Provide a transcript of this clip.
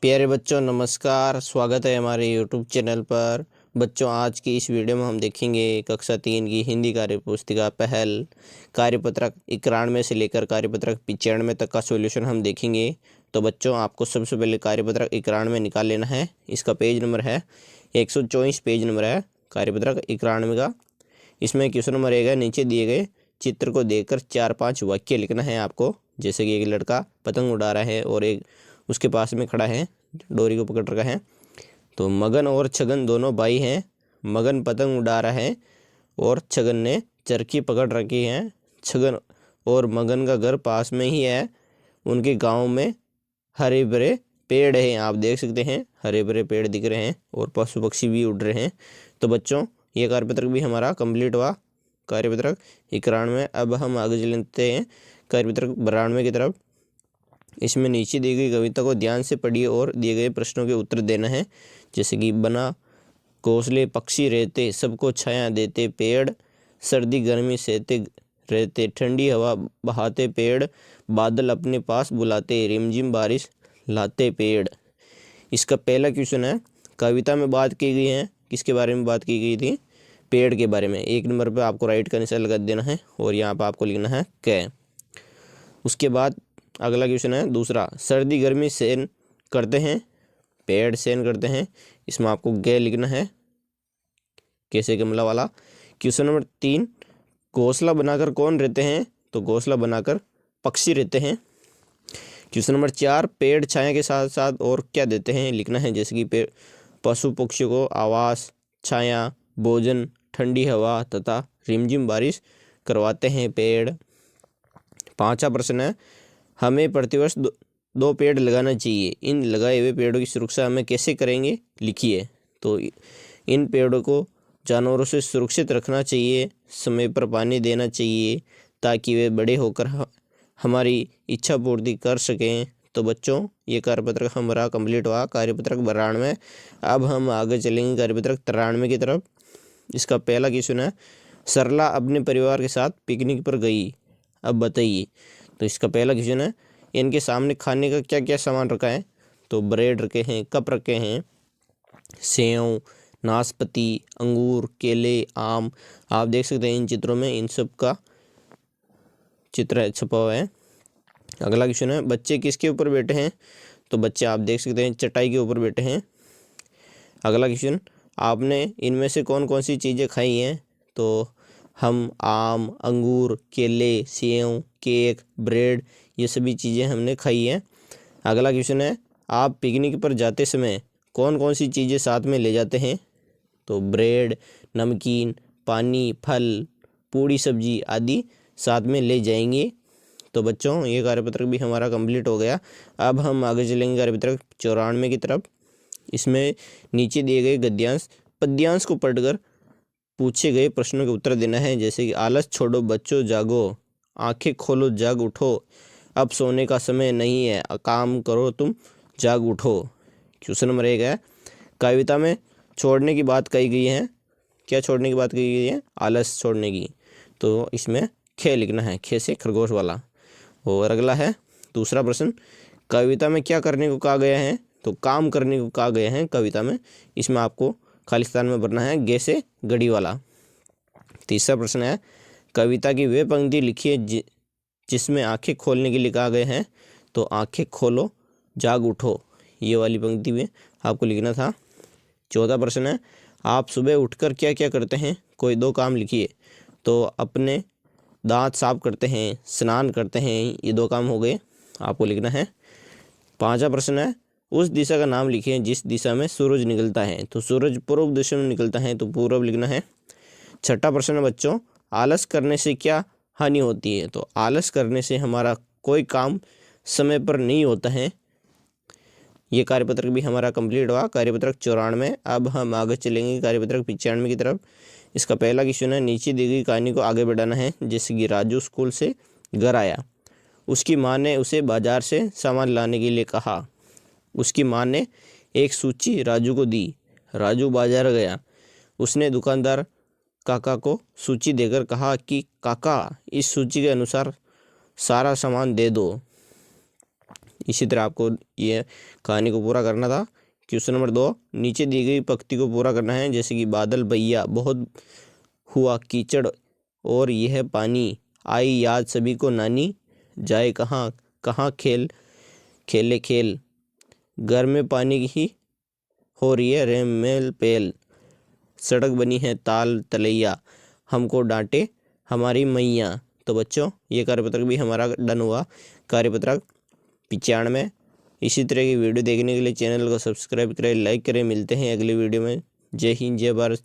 प्यारे बच्चों नमस्कार, स्वागत है हमारे यूट्यूब चैनल पर। बच्चों आज की इस वीडियो में हम देखेंगे कक्षा 3 की हिंदी कार्य पुस्तिका पहल कार्यपत्रक 91 से लेकर कार्यपत्रक 95 तक का सॉल्यूशन हम देखेंगे। तो बच्चों आपको सबसे पहले कार्यपत्रक 91 निकाल लेना है। इसका पेज नंबर है 124 पेज नंबर है कार्यपत्रक 91 का। इसमें क्वेश्चन नंबर रहेगा, नीचे दिए गए चित्र को देखकर 4-5 वाक्य लिखना है आपको। जैसे कि एक लड़का पतंग उड़ा रहा है और एक उसके पास में खड़ा है, डोरी को पकड़ रखा है। तो मगन और छगन दोनों भाई हैं। मगन पतंग उड़ा रहा है और छगन ने चरखी पकड़ रखी है। छगन और मगन का घर पास में ही है। उनके गांव में हरे भरे पेड़ हैं, आप देख सकते हैं हरे भरे पेड़ दिख रहे हैं और पशु पक्षी भी उड़ रहे हैं। तो बच्चों ये कार्यपत्रक भी हमारा कंप्लीट हुआ, कार्यपत्रक 91। अब हम आगे चलते हैं कार्यपत्रक 92 की तरफ। इसमें नीचे दी गई कविता को ध्यान से पढ़िए और दिए गए प्रश्नों के उत्तर देना है। जैसे कि बना घोंसले पक्षी रहते, सबको छाया देते पेड़, सर्दी गर्मी सहते रहते, ठंडी हवा बहाते पेड़, बादल अपने पास बुलाते, रिमझिम बारिश लाते पेड़। इसका पहला क्वेश्चन है, कविता में बात की गई है, किसके बारे में बात की गई थी? पेड़ के बारे में। 1 नंबर पे आपको राइट का निशान लगा देना है और यहाँ पर आपको लिखना है क। उसके बाद अगला क्वेश्चन है दूसरा, सर्दी गर्मी सहन करते हैं, पेड़ सहन करते हैं। इसमें आपको गे लिखना है, कैसे गमला वाला। क्वेश्चन नंबर 3, घोंसला बनाकर कौन रहते हैं? तो घोंसला बनाकर पक्षी रहते हैं। क्वेश्चन नंबर 4, पेड़ छाया के साथ साथ और क्या देते हैं? लिखना है जैसे कि पेड़ पशु पक्षियों को आवास, छाया, भोजन, ठंडी हवा तथा रिमझिम बारिश करवाते हैं पेड़। 5वां प्रश्न है, हमें प्रतिवर्ष 2 पेड़ लगाना चाहिए, इन लगाए हुए पेड़ों की सुरक्षा हमें कैसे करेंगे? लिखिए। तो इन पेड़ों को जानवरों से सुरक्षित रखना चाहिए, समय पर पानी देना चाहिए ताकि वे बड़े होकर हमारी इच्छा पूर्ति कर सकें। तो बच्चों ये कार्यपत्रक हमारा कंप्लीट हुआ, कार्यपत्रक 92। अब हम आगे चलेंगे कार्यपत्रक 93 की तरफ। इसका पहला क्वेश्चन है, सरला अपने परिवार के साथ पिकनिक पर गई, अब बताइए। तो इसका पहला क्वेश्चन है, इनके सामने खाने का क्या क्या सामान रखा है? तो ब्रेड रखे हैं, कप रखे हैं, सेव, नाशपाती, अंगूर, केले, आम। आप देख सकते हैं इन चित्रों में इन सब का चित्र छपा हुआ है। अगला क्वेश्चन है, बच्चे किसके ऊपर बैठे हैं? तो बच्चे आप देख सकते हैं चटाई के ऊपर बैठे हैं। अगला क्वेश्चन, आपने इनमें से कौन कौन सी चीज़ें खाई हैं? तो हम आम, अंगूर, केले, सेव, केक, ब्रेड, ये सभी चीज़ें हमने खाई हैं। अगला क्वेश्चन है, आप पिकनिक पर जाते समय कौन कौन सी चीज़ें साथ में ले जाते हैं? तो ब्रेड, नमकीन, पानी, फल, पूड़ी सब्जी आदि साथ में ले जाएंगे। तो बच्चों ये कार्यपत्रक भी हमारा कंप्लीट हो गया। अब हम आगे चलेंगे कार्यपत्रक 94 की तरफ। इसमें नीचे दिए गए गद्यांश पद्यांश को पढ़कर पूछे गए प्रश्नों के उत्तर देना है। जैसे कि आलस छोड़ो बच्चों जागो, आंखें खोलो जाग उठो, अब सोने का समय नहीं है, काम करो तुम जाग उठो। क्वेश्चन नंबर 1 है, कविता में छोड़ने की बात कही गई है, क्या छोड़ने की बात कही गई है? आलस छोड़ने की। तो इसमें खे लिखना है, खे से खरगोश वाला। और अगला है दूसरा प्रश्न, कविता में क्या करने को कहा गया है? तो काम करने को कहा गया है कविता में। इसमें आपको खालिस्तान में भरना है गे से गड़ी वाला। तीसरा प्रश्न है, कविता की वे पंक्ति लिखिए जिसमें आंखें खोलने के लिए कहा गया है। तो आंखें खोलो जाग उठो, ये वाली पंक्ति में आपको लिखना था। चौथा प्रश्न है, आप सुबह उठकर क्या क्या करते हैं? कोई 2 काम लिखिए। तो अपने दांत साफ करते हैं, स्नान करते हैं, ये 2 काम हो गए, आपको लिखना है। 5वां प्रश्न है, उस दिशा का नाम लिखिए जिस दिशा में सूरज निकलता है। तो सूरज पूर्व दिशा में निकलता है, तो पूर्व लिखना है। 6वां प्रश्न है बच्चों, आलस करने से क्या हानि होती है? तो आलस करने से हमारा कोई काम समय पर नहीं होता है। ये कार्यपत्रक भी हमारा कंप्लीट हुआ, कार्यपत्रक 94। अब हम आगे चलेंगे कार्यपत्रक 95 की तरफ। इसका पहला क्वेश्चन है, नीचे दी गई कहानी को आगे बढ़ाना है। जैसे कि राजू स्कूल से घर आया, उसकी माँ ने उसे बाजार से सामान लाने के लिए कहा। उसकी माँ ने एक सूची राजू को दी। राजू बाजार गया, उसने दुकानदार काका को सूची देकर कहा कि काका इस सूची के अनुसार सारा सामान दे दो। इसी तरह आपको ये कहानी को पूरा करना था। क्वेश्चन नंबर 2, नीचे दी गई पंक्ति को पूरा करना है। जैसे कि बादल भैया बहुत हुआ कीचड़ और यह पानी, आई याद सभी को नानी, जाए कहाँ कहाँ खेल खेले खेल, घर में पानी की हो रही है रेमेल पेल, सड़क बनी है ताल तलैया, हमको डांटे हमारी मैया। तो बच्चों ये कार्यपत्रक भी हमारा डन हुआ, कार्यपत्रक 95। इसी तरह की वीडियो देखने के लिए चैनल को सब्सक्राइब करें, लाइक करें। मिलते हैं अगली वीडियो में। जय हिंद, जय भारत।